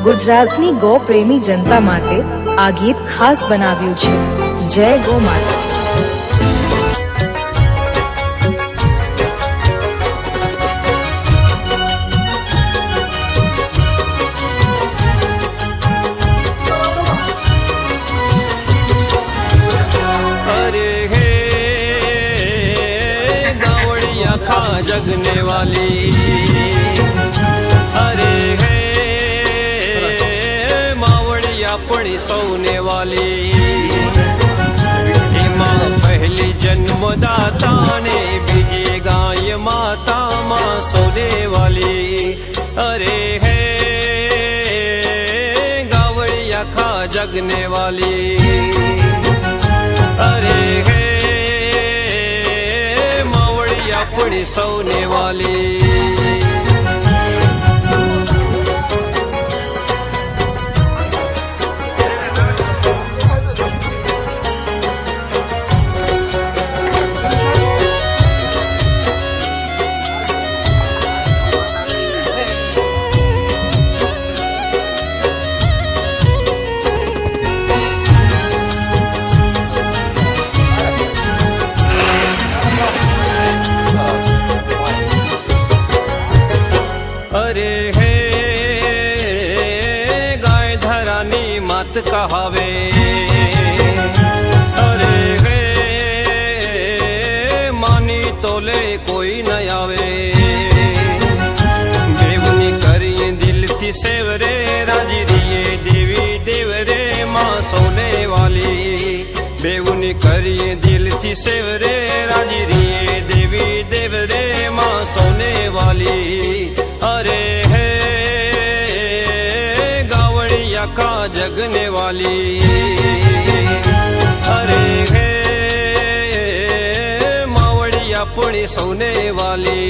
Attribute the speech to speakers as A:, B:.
A: ગુજરાતની ગો પ્રેમી જનતા માટે આ ગીત ખાસ બનાવ્યું છે। જય ગો માતા।
B: जगने वाली अरे है मावड़िया पड़ी सौने वाली माँ पहली जन्मदाता ने बीजे गाय माता माँ सोने वाली अरे है गावड़िया खा जगने वाली अरे है पड़ी सौने वाली। अरे हे गाय धरानी मत कहावे अरे हे मानी तोले कोई न आवे बेवनी करिए दिल थी सेवरे राजी दिए देवी देवरे माँ सोने वाली बेवनी करिए दिल थी सेवरे राजी दिए देवी देवरे माँ सोने वाली अरे है गावड़िया का जगने वाली अरे है मावड़िया पुणी सोने वाली।